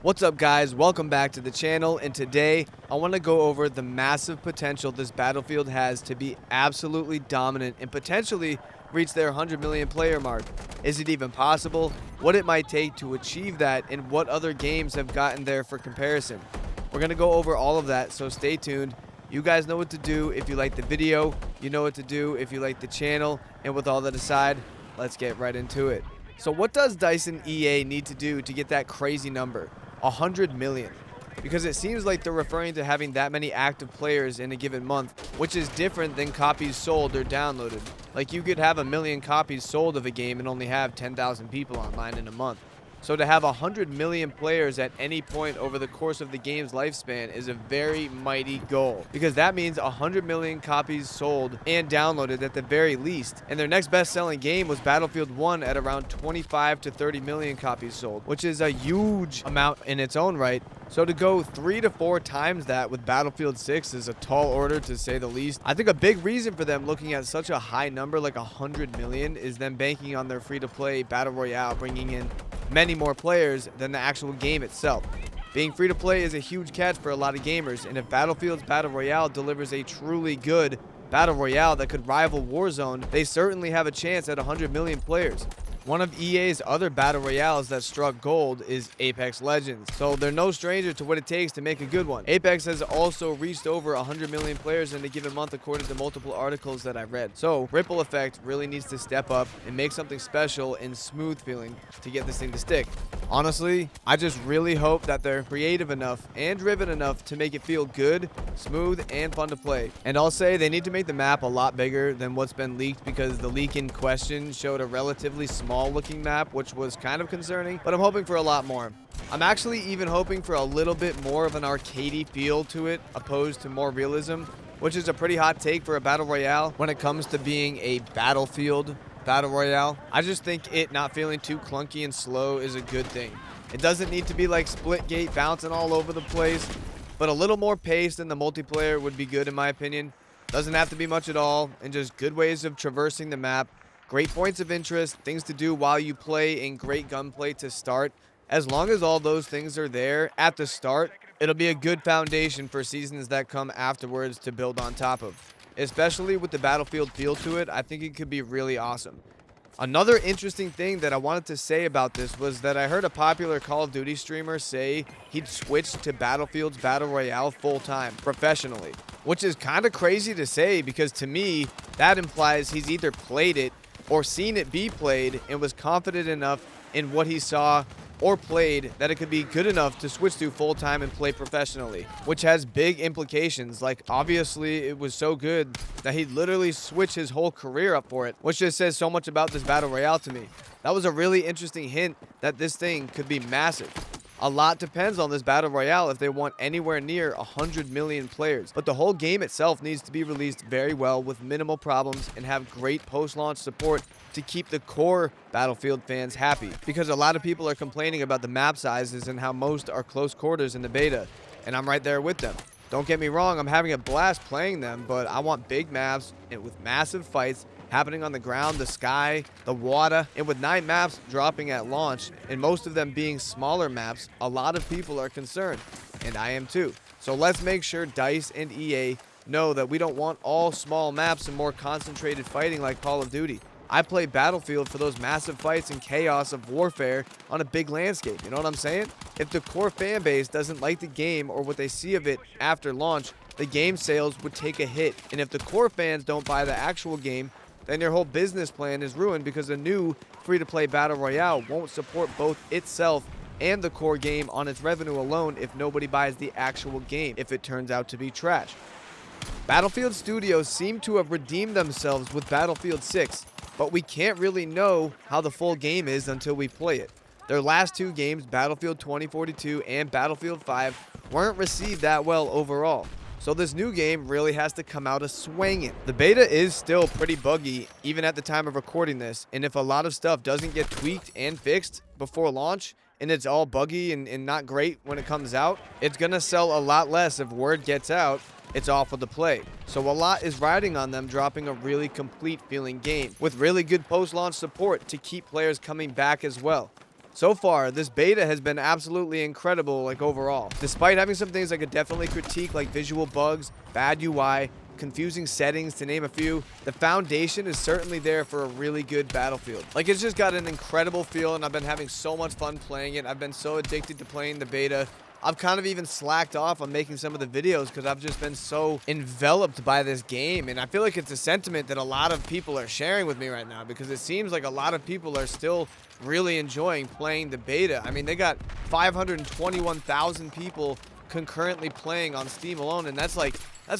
What's up guys, welcome back to the channel, and today I want to go over the massive potential this Battlefield has to be absolutely dominant and potentially reach their 100 million player mark. Is it even possible? What it might take to achieve that, and what other games have gotten there for comparison. We're going to go over all of that, so stay tuned. You guys know what to do if you like the video, you know what to do if you like the channel, and with all that aside, let's get right into it. So what does DICE and EA need to do to get that crazy number? 100 million, because it seems like they're referring to having that many active players in a given month, which is different than copies sold or downloaded. Like, you could have 1 million copies sold of a game and only have 10,000 people online in a month. So to have 100 million players at any point over the course of the game's lifespan is a very mighty goal, because that means 100 million copies sold and downloaded at the very least. And their next best-selling game was Battlefield 1 at around 25 to 30 million copies sold, which is a huge amount in its own right. So to go 3 to 4 times that with Battlefield 6 is a tall order, to say the least. I think a big reason for them looking at such a high number like 100 million is them banking on their free-to-play Battle Royale bringing in many more players than the actual game itself. Being free to play is a huge catch for a lot of gamers, and if Battlefield's Battle Royale delivers a truly good Battle Royale that could rival Warzone, they certainly have a chance at 100 million players. One of EA's other Battle Royales that struck gold is Apex Legends, so they're no stranger to what it takes to make a good one. Apex has also reached over 100 million players in a given month according to multiple articles that I've read. So Ripple Effect really needs to step up and make something special and smooth feeling to get this thing to stick. Honestly, I just really hope that they're creative enough and driven enough to make it feel good, smooth, and fun to play. And I'll say they need to make the map a lot bigger than what's been leaked, because the leak in question showed a relatively small looking map, which was kind of concerning, but I'm hoping for a lot more. I'm actually even hoping for a little bit more of an arcadey feel to it, opposed to more realism, which is a pretty hot take for a Battle Royale when it comes to being a Battlefield Battle Royale. I just think it not feeling too clunky and slow is a good thing. It doesn't need to be like Splitgate bouncing all over the place, but a little more pace in the multiplayer would be good in my opinion. Doesn't have to be much at all, and just good ways of traversing the map, great points of interest, things to do while you play, and great gunplay to start. As long as all those things are there at the start, it'll be a good foundation for seasons that come afterwards to build on top of. Especially with the Battlefield feel to it, I think it could be really awesome. Another interesting thing that I wanted to say about this was that I heard a popular Call of Duty streamer say he'd switch to Battlefield's Battle Royale full-time, professionally. Which is kind of crazy to say, because to me, that implies he's either played it or seen it be played and was confident enough in what he saw or played that it could be good enough to switch to full-time and play professionally, which has big implications. Like, obviously it was so good that he'd literally switch his whole career up for it, which just says so much about this Battle Royale to me. That was a really interesting hint that this thing could be massive. A lot depends on this Battle Royale if they want anywhere near 100 million players. But the whole game itself needs to be released very well with minimal problems and have great post-launch support to keep the core Battlefield fans happy. Because a lot of people are complaining about the map sizes and how most are close quarters in the beta. And I'm right there with them. Don't get me wrong, I'm having a blast playing them, but I want big maps and with massive fights happening on the ground, the sky, the water, and with 9 maps dropping at launch, and most of them being smaller maps, a lot of people are concerned, and I am too. So let's make sure DICE and EA know that we don't want all small maps and more concentrated fighting like Call of Duty. I play Battlefield for those massive fights and chaos of warfare on a big landscape, you know what I'm saying? If the core fan base doesn't like the game or what they see of it after launch, the game sales would take a hit, and if the core fans don't buy the actual game, then your whole business plan is ruined, because a new free-to-play Battle Royale won't support both itself and the core game on its revenue alone if nobody buys the actual game, if it turns out to be trash. Battlefield Studios seem to have redeemed themselves with Battlefield 6, but we can't really know how the full game is until we play it. Their last 2 games, Battlefield 2042 and Battlefield 5, weren't received that well overall. So this new game really has to come out a swinging. The beta is still pretty buggy even at the time of recording this, and if a lot of stuff doesn't get tweaked and fixed before launch, and it's all buggy and not great when it comes out, it's gonna sell a lot less if word gets out it's awful to play. So a lot is riding on them dropping a really complete feeling game with really good post-launch support to keep players coming back as well. So far, this beta has been absolutely incredible, like overall. Despite having some things I could definitely critique, like visual bugs, bad UI, confusing settings, to name a few, the foundation is certainly there for a really good Battlefield. Like, it's just got an incredible feel, and I've been having so much fun playing it. I've been so addicted to playing the beta. I've kind of even slacked off on making some of the videos because I've just been so enveloped by this game. And I feel like it's a sentiment that a lot of people are sharing with me right now, because it seems like a lot of people are still really enjoying playing the beta. I mean, they got 521,000 people concurrently playing on Steam alone, and that's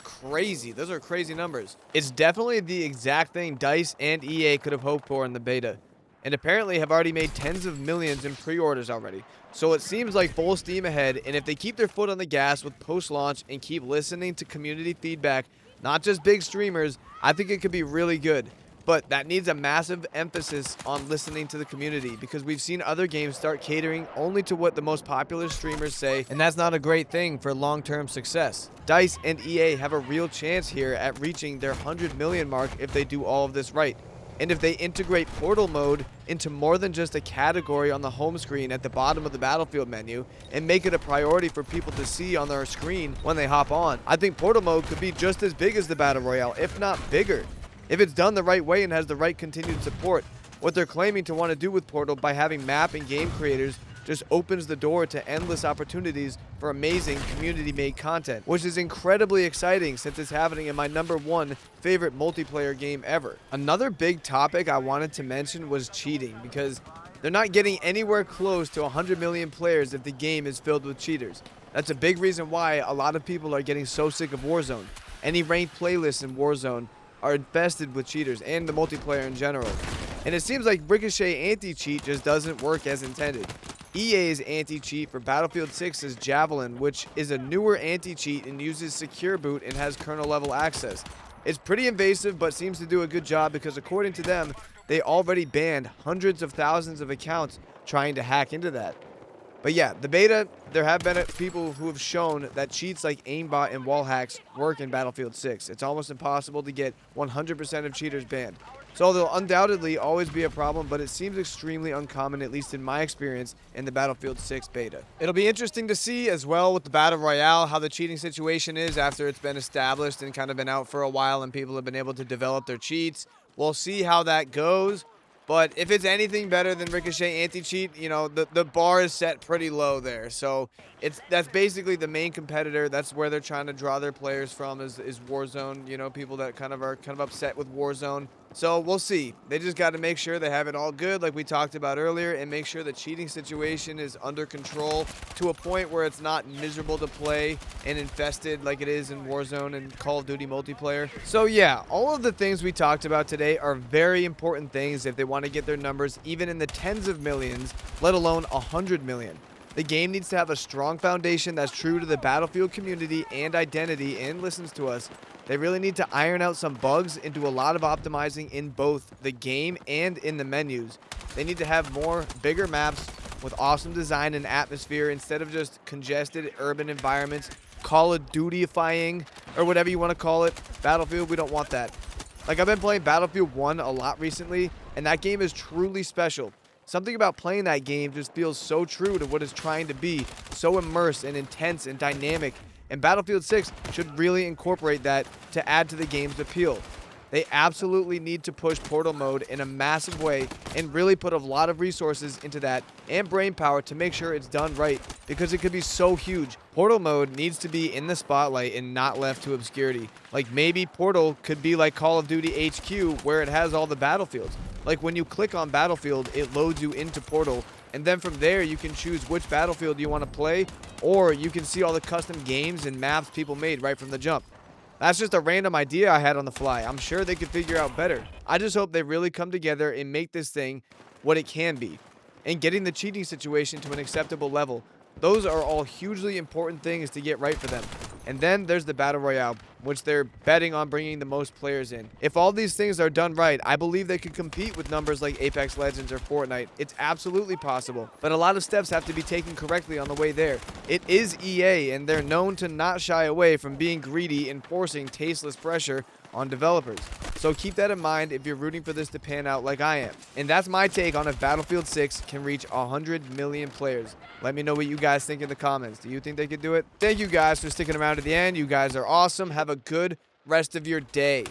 crazy. Those are crazy numbers. It's definitely the exact thing DICE and EA could have hoped for in the beta, and apparently have already made tens of millions in pre-orders already. So it seems like full steam ahead, and if they keep their foot on the gas with post-launch and keep listening to community feedback, not just big streamers, I think it could be really good. But that needs a massive emphasis on listening to the community, because we've seen other games start catering only to what the most popular streamers say, and that's not a great thing for long-term success. DICE and EA have a real chance here at reaching their 100 million mark if they do all of this right. And if they integrate Portal mode into more than just a category on the home screen at the bottom of the Battlefield menu and make it a priority for people to see on their screen when they hop on, I think Portal mode could be just as big as the Battle Royale, if not bigger, if it's done the right way and has the right continued support. What they're claiming to want to do with Portal by having map and game creators just opens the door to endless opportunities for amazing community-made content, which is incredibly exciting since it's happening in my #1 favorite multiplayer game ever. Another big topic I wanted to mention was cheating, because they're not getting anywhere close to 100 million players if the game is filled with cheaters. That's a big reason why a lot of people are getting so sick of Warzone. Any ranked playlists in Warzone are infested with cheaters, and the multiplayer in general. And it seems like Ricochet anti-cheat just doesn't work as intended. EA's anti-cheat for Battlefield 6 is Javelin, which is a newer anti-cheat and uses secure boot and has kernel-level access. It's pretty invasive, but seems to do a good job, because according to them, they already banned hundreds of thousands of accounts trying to hack into that. But yeah, the beta, there have been people who have shown that cheats like aimbot and wall hacks work in Battlefield 6. It's almost impossible to get 100% of cheaters banned. So there'll undoubtedly always be a problem, but it seems extremely uncommon, at least in my experience, in the Battlefield 6 beta. It'll be interesting to see as well with the Battle Royale how the cheating situation is after it's been established and kind of been out for a while and people have been able to develop their cheats. We'll see how that goes. But if it's anything better than Ricochet anti-cheat, you know, the bar is set pretty low there. So that's basically the main competitor. That's where they're trying to draw their players from is Warzone. You know, people that are kind of upset with Warzone. So we'll see. They just got to make sure they have it all good, like we talked about earlier, and make sure the cheating situation is under control to a point where it's not miserable to play and infested like it is in Warzone and Call of Duty multiplayer. So yeah, all of the things we talked about today are very important things if they want to get their numbers even in the tens of millions, let alone 100 million. The game needs to have a strong foundation that's true to the Battlefield community and identity and listens to us. They really need to iron out some bugs and do a lot of optimizing in both the game and in the menus. They need to have bigger maps with awesome design and atmosphere instead of just congested urban environments, Call of Duty-ifying, or whatever you want to call it. Battlefield, we don't want that. Like, I've been playing Battlefield 1 a lot recently, and that game is truly special. Something about playing that game just feels so true to what it's trying to be, so immersed and intense and dynamic. And Battlefield 6 should really incorporate that to add to the game's appeal. They absolutely need to push Portal mode in a massive way and really put a lot of resources into that and brainpower to make sure it's done right, because it could be so huge. Portal mode needs to be in the spotlight and not left to obscurity. Like, maybe Portal could be like Call of Duty HQ, where it has all the battlefields. Like, when you click on Battlefield, it loads you into Portal, and then from there you can choose which battlefield you want to play, or you can see all the custom games and maps people made right from the jump. That's just a random idea I had on the fly. I'm sure they could figure out better. I just hope they really come together and make this thing what it can be, and getting the cheating situation to an acceptable level. Those are all hugely important things to get right for them. And then there's the Battle Royale, which they're betting on bringing the most players in. If all these things are done right, I believe they could compete with numbers like Apex Legends or Fortnite. It's absolutely possible, but a lot of steps have to be taken correctly on the way there. It is EA, and they're known to not shy away from being greedy and forcing tasteless pressure on developers. So keep that in mind if you're rooting for this to pan out like I am. And that's my take on if Battlefield 6 can reach 100 million players. Let me know what you guys think in the comments. Do you think they could do it? Thank you guys for sticking around to the end. You guys are awesome. Have a good rest of your day.